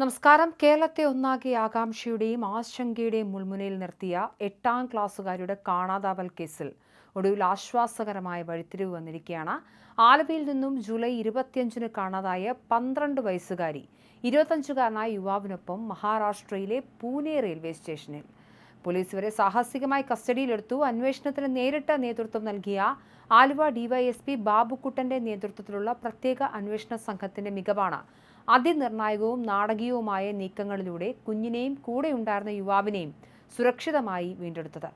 നമസ്കാരം. കേരളത്തെ ഒന്നാകെ ആകാംക്ഷയുടെയും ആശങ്കയുടെയും മുൾമുനയിൽ നിർത്തിയ 8ാം ക്ലാസ്സുകാരുടെ കാണാതാവൽ കേസിൽ ഒടുവിൽ ആശ്വാസകരമായ വഴിത്തിരിവ് വന്നിരിക്കുകയാണ്. ആലപ്പുഴയിൽ നിന്നും ജൂലൈ 25-ന് കാണാതായ 12 വയസ്സുകാരി 25-കാരനായ യുവാവിനൊപ്പം മഹാരാഷ്ട്രയിലെ പൂനെ റെയിൽവേ സ്റ്റേഷനിൽ പോലീസ് ഇവരെ സാഹസികമായി കസ്റ്റഡിയിലെടുത്തു. അന്വേഷണത്തിന് നേരിട്ട് നേതൃത്വം നൽകിയ ആലുവ ഡിവൈഎസ്പി ബാബുക്കുട്ടന്റെ നേതൃത്വത്തിലുള്ള പ്രത്യേക അന്വേഷണ സംഘത്തിന്റെ മികവാണ് അതിനിർണായകവും നാടകീയവുമായ നീക്കങ്ങളിലൂടെ കുഞ്ഞിനെയും കൂടെയുണ്ടായിരുന്ന യുവാവിനെയും സുരക്ഷിതമായി വീണ്ടെടുത്തത്.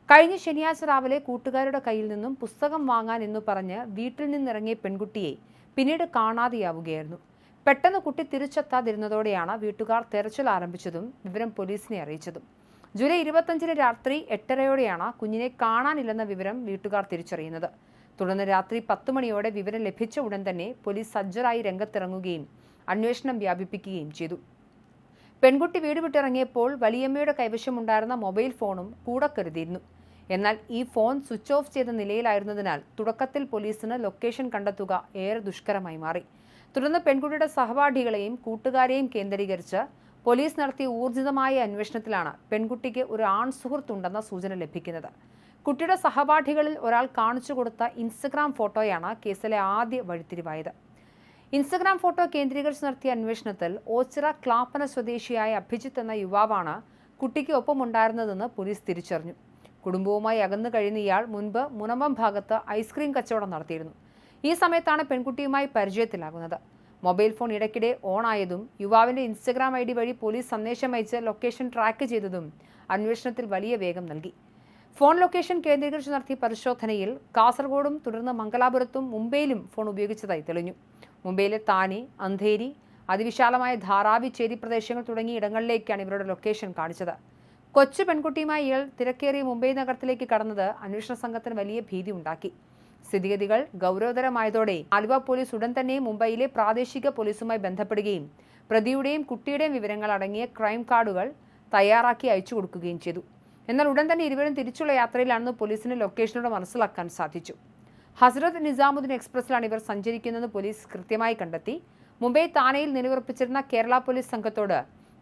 കഴിഞ്ഞ ശനിയാഴ്ച രാവിലെ കൂട്ടുകാരുടെ കയ്യിൽ നിന്നും പുസ്തകം വാങ്ങാൻ എന്നു പറഞ്ഞ് വീട്ടിൽ നിന്നിറങ്ങിയ പെൺകുട്ടിയെ പിന്നീട് കാണാതെയാവുകയായിരുന്നു. പെട്ടെന്ന് കുട്ടി തിരിച്ചെത്താതിരുന്നതോടെയാണ് വീട്ടുകാർ തെരച്ചിൽ ആരംഭിച്ചതും വിവരം പോലീസിനെ അറിയിച്ചതും. ജൂലൈ 25-ന് രാത്രി 8:30-യോടെയാണ് കുഞ്ഞിനെ കാണാനില്ലെന്ന വിവരം വീട്ടുകാർ തിരിച്ചറിയുന്നത്. തുടർന്ന് രാത്രി 10 മണിയോടെ വിവരം ലഭിച്ച ഉടൻ തന്നെ പോലീസ് സജ്ജരായി രംഗത്തിറങ്ങുകയും അന്വേഷണം വ്യാപിപ്പിക്കുകയും ചെയ്തു. പെൺകുട്ടി വീട് വിട്ടിറങ്ങിയപ്പോൾ വലിയമ്മയുടെ കൈവശമുണ്ടായിരുന്ന മൊബൈൽ ഫോണും കൂടെ കരുതിയിരുന്നു. എന്നാൽ ഈ ഫോൺ സ്വിച്ച് ഓഫ് ചെയ്ത നിലയിലായിരുന്നതിനാൽ തുടക്കത്തിൽ പോലീസിന് ലൊക്കേഷൻ കണ്ടെത്തുക ഏറെ ദുഷ്കരമായി മാറി. തുടർന്ന് പെൺകുട്ടിയുടെ സഹപാഠികളെയും കൂട്ടുകാരെയും കേന്ദ്രീകരിച്ച് പോലീസ് നടത്തിയ ഊർജിതമായ അന്വേഷണത്തിലാണ് പെൺകുട്ടിക്ക് ഒരു ആൺ സുഹൃത്തുണ്ടെന്ന സൂചന ലഭിക്കുന്നത്. കുട്ടിയുടെ സഹപാഠികളിൽ ഒരാൾ കാണിച്ചു കൊടുത്ത ഇൻസ്റ്റഗ്രാം ഫോട്ടോയാണ് കേസിലെ ആദ്യ വഴിത്തിരിവായത്. ഇൻസ്റ്റഗ്രാം ഫോട്ടോ കേന്ദ്രീകരിച്ച് നടത്തിയ അന്വേഷണത്തിൽ ഓച്ചിറ ക്ലാപ്പന സ്വദേശിയായ അഭിജിത്ത് എന്ന യുവാവാണ് കുട്ടിക്ക് ഒപ്പമുണ്ടായിരുന്നതെന്ന് പോലീസ് തിരിച്ചറിഞ്ഞു. കുടുംബവുമായി അകന്നു കഴിയുന്ന ഇയാൾ മുൻപ് മുനമ്പം ഭാഗത്ത് ഐസ്ക്രീം കച്ചവടം നടത്തിയിരുന്നു. ഈ സമയത്താണ് പെൺകുട്ടിയുമായി പരിചയത്തിലാകുന്നത്. മൊബൈൽ ഫോൺ ഇടയ്ക്കിടെ ഓണായതും യുവാവിന്റെ ഇൻസ്റ്റഗ്രാം ID വഴി പോലീസ് സന്ദേശം അയച്ച് ലൊക്കേഷൻ ട്രാക്ക് ചെയ്തതും അന്വേഷണത്തിൽ വലിയ വേഗം നൽകി. ഫോൺ ലൊക്കേഷൻ കേന്ദ്രീകരിച്ച് നടത്തിയ പരിശോധനയിൽ കാസർഗോഡും തുടർന്ന് മംഗലാപുരത്തും മുംബൈയിലും ഫോൺ ഉപയോഗിച്ചതായി തെളിഞ്ഞു. മുംബൈയിലെ താനെ, അന്ധേരി, അതിവിശാലമായ ധാരാവി, ചേരി പ്രദേശങ്ങൾ തുടങ്ങിയ ഇടങ്ങളിലേക്കാണ് ഇവരുടെ ലൊക്കേഷൻ കാണിച്ചത്. കൊച്ചു പെൺകുട്ടിയുമായി ഇയാൾ തിരക്കേറിയ മുംബൈ നഗരത്തിലേക്ക് കടന്നത് അന്വേഷണ സംഘത്തിന് വലിയ ഭീതി ഉണ്ടാക്കി. സ്ഥിതിഗതികൾ ഗൗരവതരമായതോടെ ആലുവ പോലീസ് ഉടൻ തന്നെ മുംബൈയിലെ പ്രാദേശിക പോലീസുമായി ബന്ധപ്പെടുകയും പ്രതിയുടെയും കുട്ടിയുടെയും വിവരങ്ങൾ അടങ്ങിയ ക്രൈം കാർഡുകൾ തയ്യാറാക്കി അയച്ചു കൊടുക്കുകയും ചെയ്തു. എന്നാൽ ഉടൻ തന്നെ ഇരുവരും തിരിച്ചുള്ള യാത്രയിലാണെന്ന് പോലീസിന് ലൊക്കേഷനോട് മനസ്സിലാക്കാൻ സാധിച്ചു. ഹസ്രത്ത് നിസാമുദ്ദീൻ എക്സ്പ്രസിലാണ് ഇവർ സഞ്ചരിക്കുന്നതെന്ന് പോലീസ് കൃത്യമായി കണ്ടെത്തി. മുംബൈ താനെയിൽ നിലയുറപ്പിച്ചിരുന്ന കേരള പോലീസ് സംഘത്തോട്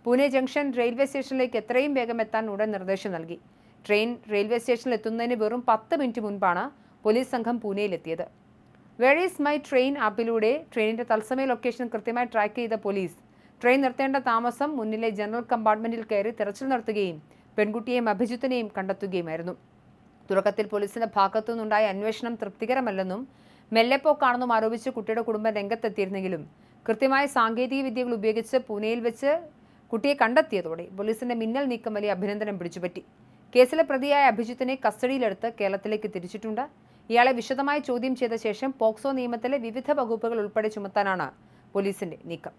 പൂനെ ജംഗ്ഷൻ റെയിൽവേ സ്റ്റേഷനിലേക്ക് എത്രയും വേഗം എത്താൻ ഉടൻ നിർദ്ദേശം നൽകി. ട്രെയിൻ റെയിൽവേ സ്റ്റേഷനിൽ എത്തുന്നതിന് വെറും 10 മിനിറ്റ് മുൻപാണ് പോലീസ് സംഘം പൂനെയിലെത്തിയത്. വേർ ഈസ് മൈ ട്രെയിൻ ആപ്പിലൂടെ ട്രെയിനിന്റെ തത്സമയ ലൊക്കേഷൻ കൃത്യമായി ട്രാക്ക് ചെയ്ത പോലീസ് ട്രെയിൻ നിർത്തേണ്ട താമസം മുന്നിലെ ജനറൽ കമ്പാർട്ട്മെന്റിൽ കയറി തെരച്ചിൽ നടത്തുകയും പെൺകുട്ടിയെയും അഭിജിത്തിനെയും കണ്ടെത്തുകയുമായിരുന്നു. തുടക്കത്തിൽ പോലീസിന്റെ ഭാഗത്തുനിന്നുണ്ടായ അന്വേഷണം തൃപ്തികരമല്ലെന്നും മെല്ലെപ്പോക്കാണെന്നും ആരോപിച്ച് കുട്ടിയുടെ കുടുംബം രംഗത്തെത്തിയിരുന്നെങ്കിലും കൃത്യമായ സാങ്കേതിക വിദ്യകൾ ഉപയോഗിച്ച് പൂനെയിൽ വെച്ച് കുട്ടിയെ കണ്ടെത്തിയതോടെ പോലീസിന്റെ മിന്നൽ നീക്കം വലിയ അഭിനന്ദനം പിടിച്ചുപറ്റി. കേസിലെ പ്രതിയായ അഭിജിത്തിനെ കസ്റ്റഡിയിലെടുത്ത് കേരളത്തിലേക്ക് തിരിച്ചിട്ടുണ്ട്. ഇയാളെ വിശദമായി ചോദ്യം ചെയ്ത ശേഷം പോക്സോ നിയമത്തിലെ വിവിധ വകുപ്പുകൾ ഉൾപ്പെടെ ചുമത്താനാണ് പോലീസിന്റെ നീക്കം.